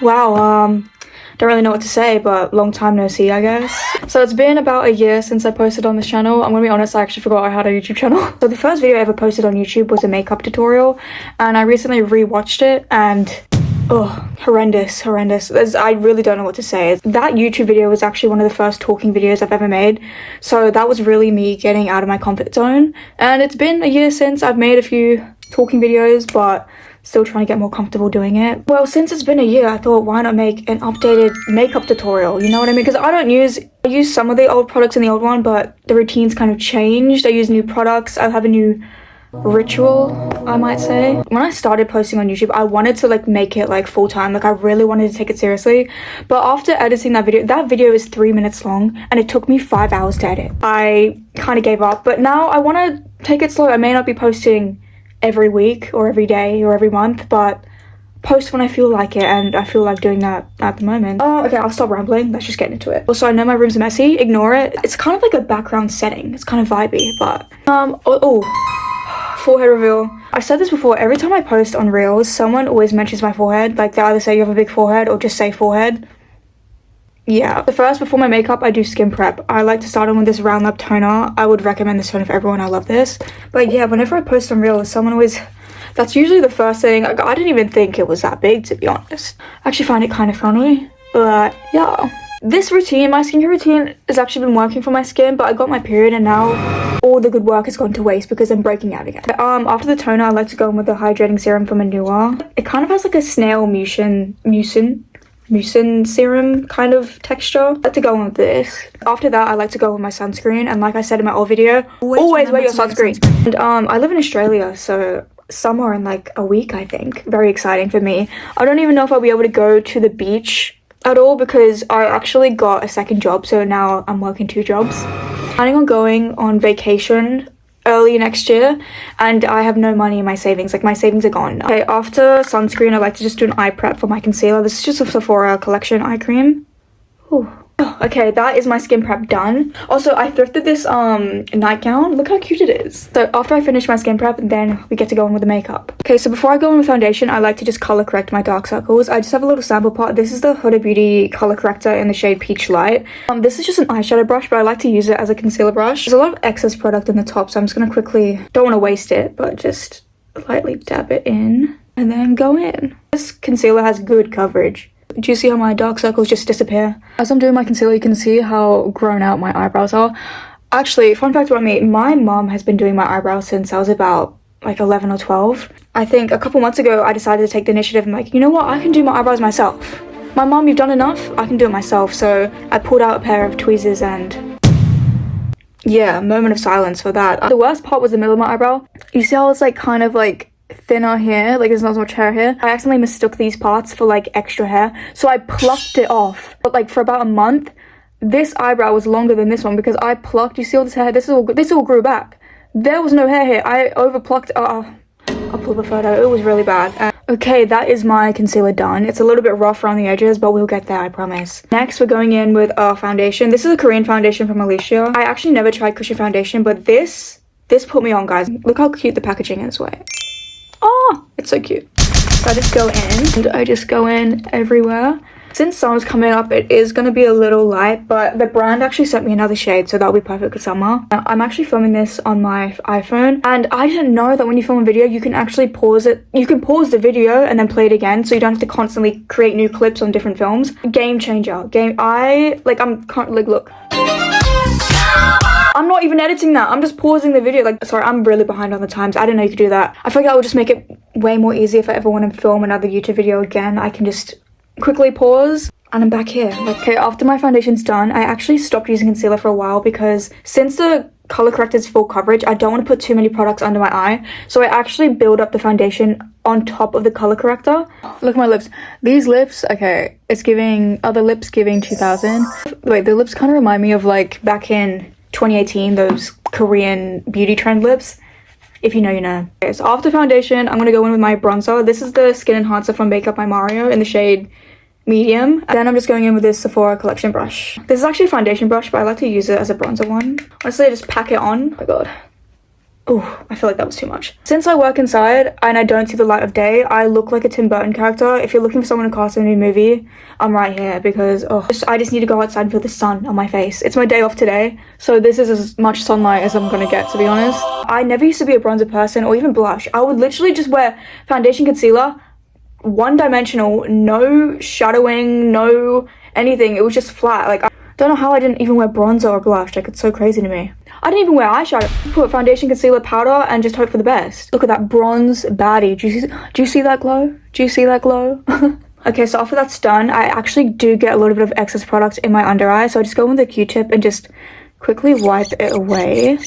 Wow, don't really know what to say, but long time no see, I guess. So it's been about a year since I posted on this channel. I'm gonna be honest, I actually forgot I had a YouTube channel. So the first video I ever posted on YouTube was a makeup tutorial, and I recently rewatched it, and oh, horrendous. I really don't know what to say. That YouTube video was actually one of the first talking videos I've ever made, so that was really me getting out of my comfort zone. And it's been a year since I've made a few talking videos, but still trying to get more comfortable doing it. Well, since it's been a year, I thought, why not make an updated makeup tutorial, you know what I mean? Because I use some of the old products in the old one, but the routine's kind of changed. I use new products. I have a new ritual, I might say. When I started posting on YouTube, I wanted to like make it like full-time. Like I really wanted to take it seriously, but after editing that video is 3 minutes long and it took me 5 hours to edit. I kind of gave up, but now I want to take it slow. I may not be posting every week or every day or every month, but post when I feel like it, and I feel like doing that at the moment. Oh, okay, I'll stop rambling. Let's just get into it. Also, I know my room's messy. Ignore it. It's kind of like a background setting. It's kind of vibey, but forehead reveal. I said this before, every time I post on Reels, someone always mentions my forehead. Like they either say you have a big forehead or just say forehead. Yeah. So first, before my makeup, I do skin prep. I like to start on with this Round Lab toner. I would recommend this toner for everyone. I love this. But yeah, whenever I post on Reels, someone always... That's usually the first thing. Like, I didn't even think it was that big, to be honest. I actually find it kind of funny. But yeah. This routine, my skincare routine, has actually been working for my skin, but I got my period and now all the good work has gone to waste because I'm breaking out again. After the toner, I like to go in with the hydrating serum from Anua. It kind of has like a snail mucin serum kind of texture. I like to go in with this. After that, I like to go with my sunscreen, and like I said in my old video, always wear your sunscreen. And I live in Australia, so summer in like a week, I think. Very exciting for me. I don't even know if I'll be able to go to the beach at all because I actually got a second job, so now I'm working 2 jobs. Planning on going on vacation early next year, and I have no money in my savings. Like my savings are gone now. Okay, after sunscreen, I like to just do an eye prep for my concealer. This is just a Sephora collection eye cream. Ooh. Okay, that is my skin prep done. Also, I thrifted this nightgown. Look how cute it is. So after I finish my skin prep, then we get to go in with the makeup. Okay, so before I go in with foundation, I like to just color correct my dark circles. I just have a little sample pot. This is the Huda Beauty color corrector in the shade Peach Light. This is just an eyeshadow brush, but I like to use it as a concealer brush. There's a lot of excess product in the top, so I'm just gonna quickly, don't want to waste it, but just lightly dab it in and then go in. This concealer has good coverage. Do you see how my dark circles just disappear? As I'm doing my concealer, you can see how grown out my eyebrows are. Actually, fun fact about me, my mom has been doing my eyebrows since I was about like 11 or 12. I think a couple months ago, I decided to take the initiative and like, you know what, I can do my eyebrows myself. My mom, you've done enough, I can do it myself. So I pulled out a pair of tweezers and yeah, moment of silence for that. The worst part was the middle of my eyebrow. You see how it's like kind of like thinner hair, like there's not as much hair here. I accidentally mistook these parts for like extra hair, so I plucked it off. But like for about a month, this eyebrow was longer than this one because I plucked, you see all this hair, this all grew back. There was no hair here. I over plucked. I'll pull up a photo. It was really bad. Okay, that is my concealer done. It's a little bit rough around the edges, but we'll get there, I promise. Next, we're going in with our foundation. This is a Korean foundation from Alicia. I actually never tried cushion foundation, but this put me on, guys. Look how cute the packaging is. Wait. Oh, it's so cute. So I just go in, and I just go in everywhere. Since summer's coming up, it is going to be a little light, but the brand actually sent me another shade, so that'll be perfect for summer. I'm actually filming this on my iPhone, and I didn't know that when you film a video, you can actually pause it. You can pause the video and then play it again, so you don't have to constantly create new clips on different films. Game changer. Look. I'm not even editing that. I'm just pausing the video. Like, sorry, I'm really behind on the times. I didn't know you could do that. I feel like that would just make it way more easy if I ever want to film another YouTube video again. I can just quickly pause and I'm back here. Like, okay, after my foundation's done, I actually stopped using concealer for a while because since the color corrector's full coverage, I don't want to put too many products under my eye. So I actually build up the foundation on top of the color corrector. Look at my lips. These lips, okay, it's giving, other lips giving 2000. Wait, the lips kind of remind me of like back in 2018, those Korean beauty trend lips. If you know, you know. Okay, so after foundation, I'm gonna go in with my bronzer. This is the Skin Enhancer from Makeup by Mario in the shade Medium. And then I'm just going in with this Sephora collection brush. This is actually a foundation brush, but I like to use it as a bronzer one. Honestly, I just pack it on. Oh my god. Oh, I feel like that was too much. Since I work inside and I don't see the light of day, I look like a Tim Burton character. If you're looking for someone to cast a new movie, I'm right here because I just need to go outside and feel the sun on my face. It's my day off today, so this is as much sunlight as I'm gonna get, to be honest. I never used to be a bronzer person or even blush. I would literally just wear foundation, concealer, one-dimensional, no shadowing, no anything. It was just flat. Like, I don't know how I didn't even wear bronzer or blush. Like, it's so crazy to me. I didn't even wear eyeshadow. Put foundation, concealer, powder, and just hope for the best. Look at that bronze baddie. Do you see that glow? Do you see that glow? Okay, so after that's done, I actually do get a little bit of excess product in my under eye, so I just go in with a Q-tip and just quickly wipe it away.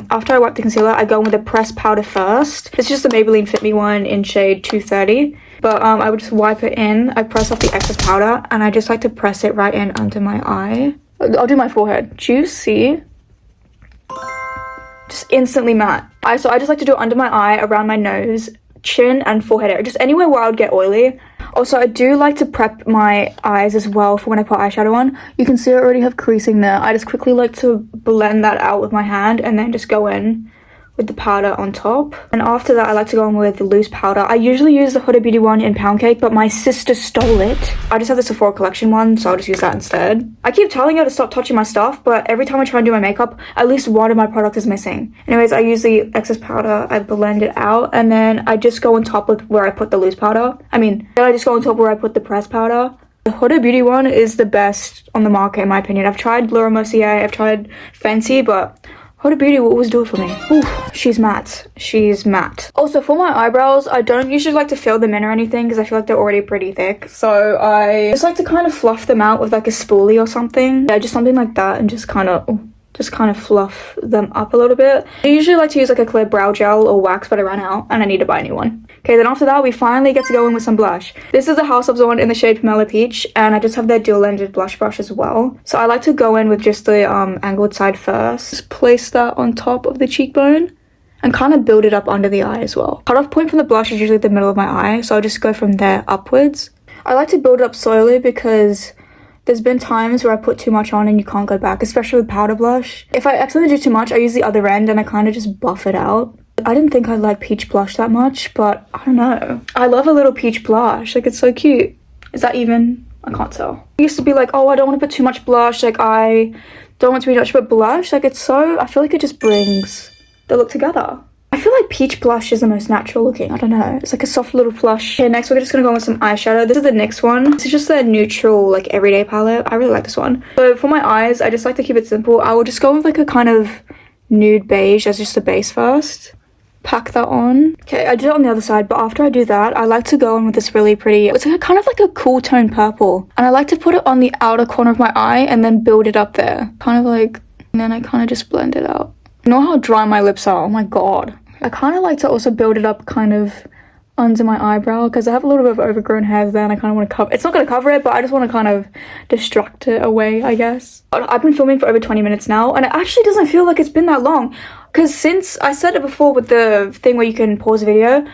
After I wipe the concealer, I go in with a pressed powder first. It's just the Maybelline Fit Me one in shade 230. But I would just wipe it in. I press off the excess powder, and I just like to press it right in under my eye. I'll do my forehead. Do you see? Just instantly matte. So I just like to do it under my eye, around my nose, chin, and forehead area. Just anywhere where I would get oily. Also, I do like to prep my eyes as well for when I put eyeshadow on. You can see I already have creasing there. I just quickly like to blend that out with my hand and then just go in with the powder on top. And after that, I like to go in with loose powder. I usually use the Huda Beauty one in Pound Cake, but my sister stole it. I just have the Sephora collection one, so I'll just use that instead. I keep telling her to stop touching my stuff, but every time I try and do my makeup, at least one of my product is missing. Anyways, I use the excess powder, I blend it out, and then I just go on top with where I put the loose powder. Then I just go on top where I put the pressed powder. The Huda Beauty one is the best on the market, in my opinion. I've tried Laura Mercier, I've tried Fenty, but Huda Beauty will always do it for me. Ooh, she's matte. She's matte. Also, for my eyebrows, I don't usually like to fill them in or anything because I feel like they're already pretty thick. So I just like to kind of fluff them out with like a spoolie or something. Yeah, just something like that, and just kind of fluff them up a little bit. I usually like to use like a clear brow gel or wax, but I ran out and I need to buy a new one. Okay, then after that, we finally get to go in with some blush. This is a House of one in the shade Pomelo Peach, and I just have their dual-ended blush brush as well. So I like to go in with just the angled side first. Just place that on top of the cheekbone and kind of build it up under the eye as well. Cut-off point from the blush is usually the middle of my eye, so I'll just go from there upwards. I like to build it up slowly because there's been times where I put too much on and you can't go back, especially with powder blush. If I accidentally do too much, I use the other end and I kind of just buff it out. I didn't think I liked peach blush that much, but I don't know. I love a little peach blush. Like, it's so cute. Is that even? I can't tell. I used to be like, oh, I don't want to put too much blush. Like, I don't want to be much, but blush, like, it's so, I feel like it just brings the look together. I feel like peach blush is the most natural looking. I don't know. It's like a soft little flush. Okay, next we're just gonna go on with some eyeshadow. This is the NYX one. This is just a neutral, like, everyday palette. I really like this one. So for my eyes, I just like to keep it simple. I will just go with like a kind of nude beige as just the base first. Pack that on. Okay, I did it on the other side, but after I do that, I like to go in with this really pretty, it's like kind of like a cool tone purple. And I like to put it on the outer corner of my eye and then build it up there. Kind of like, and then I kind of just blend it out. You know how dry my lips are? Oh my god. I kind of like to also build it up kind of under my eyebrow because I have a little bit of overgrown hairs there and I kind of want to cover, it's not going to cover it, but I just want to kind of distract it away, I guess. I've been filming for over 20 minutes now and it actually doesn't feel like it's been that long because since I said it before with the thing where you can pause a video,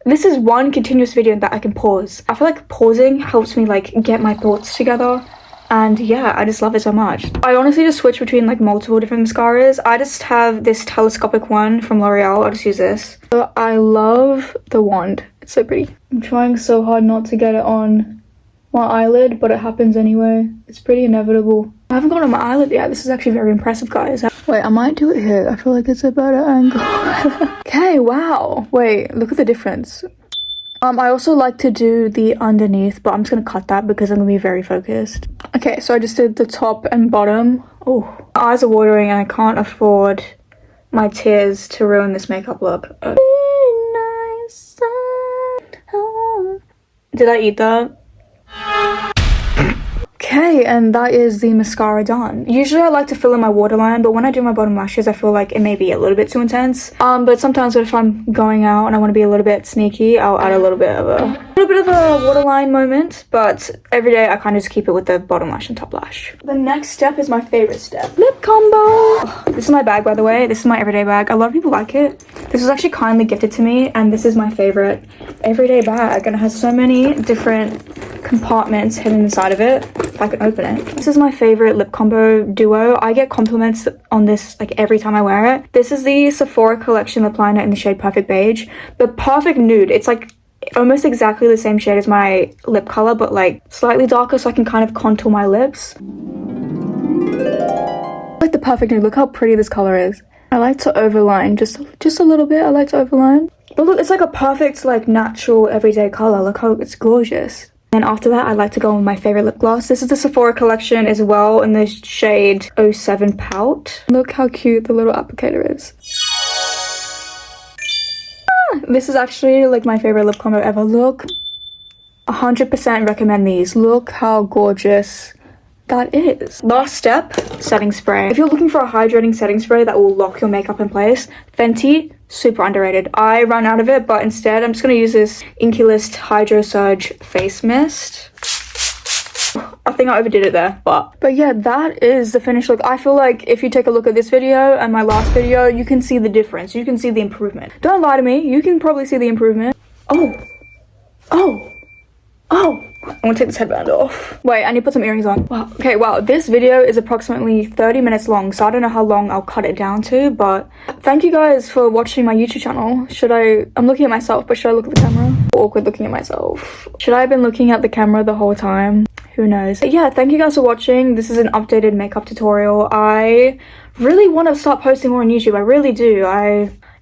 this is one continuous video that I can pause. I feel like pausing helps me like get my thoughts together. And yeah, I just love it so much. I honestly just switch between like multiple different mascaras. I just have this telescopic one from L'Oreal. I'll just use this. But I love the wand. It's so pretty. I'm trying so hard not to get it on my eyelid, but it happens anyway. It's pretty inevitable. I haven't got it on my eyelid yet. This is actually very impressive, guys. Wait, I might do it here. I feel like it's a better angle. Okay, wow. Wait, look at the difference. I also like to do the underneath, but I'm just gonna cut that because I'm gonna be very focused. Okay, so I just did the top and bottom. Oh, my eyes are watering and I can't afford my tears to ruin this makeup look. Did I eat that? Okay, and that is the mascara done. Usually I like to fill in my waterline, but when I do my bottom lashes, I feel like it may be a little bit too intense. But sometimes if I'm going out and I want to be a little bit sneaky, I'll add a little bit of a waterline moment. But every day I kind of just keep it with the bottom lash and top lash. The next step is my favorite step. Lip combo! Oh, this is my bag, by the way. This is my everyday bag. A lot of people like it. This was actually kindly gifted to me, and this is my favorite everyday bag. And it has so many different compartments hidden inside of it. If I can open it. This is my favorite lip combo duo. I get compliments on this like every time I wear it. This is the Sephora collection lip liner in the shade Perfect Beige. The Perfect Nude. It's like almost exactly the same shade as my lip color, but like slightly darker so I can kind of contour my lips. Like the Perfect Nude. Look how pretty this color is. I like to overline just a little bit. I like to overline. But look, it's like a perfect like natural everyday color. Look how it's gorgeous. And after that, I like to go on with my favorite lip gloss. This is the Sephora collection as well in the shade 07 Pout. Look how cute the little applicator is. This is actually like my favorite lip combo ever. Look, 100% recommend these. Look how gorgeous that is. Last step, setting spray. If you're looking for a hydrating setting spray that will lock your makeup in place, Fenty, super underrated. I ran out of it, but instead I'm just gonna use this Inkey List Hydro Surge Face Mist. I think I overdid it there, but yeah, that is the finished look. I feel like if you take a look at this video and my last video, you can see the difference. You can see the improvement. Don't lie to me. You can probably see the improvement. Oh. I'm gonna take this headband off. Wait, I need to put some earrings on. Wow. Okay, wow, this video is approximately 30 minutes long, so I don't know how long I'll cut it down to, but thank you guys for watching my YouTube channel. I'm looking at myself, but should I look at the camera? Awkward looking at myself. Should I have been looking at the camera the whole time? Who knows? But yeah, thank you guys for watching. This is an updated makeup tutorial. I really want to start posting more on YouTube. I really do.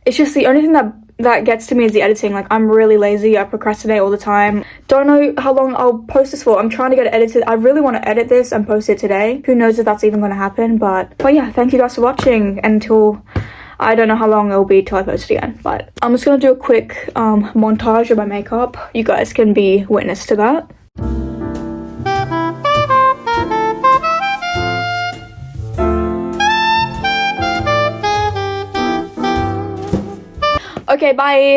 It's just the only thing that gets to me is the editing. Like, I'm really lazy. I procrastinate all the time. Don't know how long I'll post this for. I'm trying to get it edited. I really want to edit this and post it today. Who knows if that's even going to happen, but yeah, thank you guys for watching until I don't know how long it'll be till I post it again, but I'm just gonna do a quick montage of my makeup. You guys can be witness to that. Okay, bye.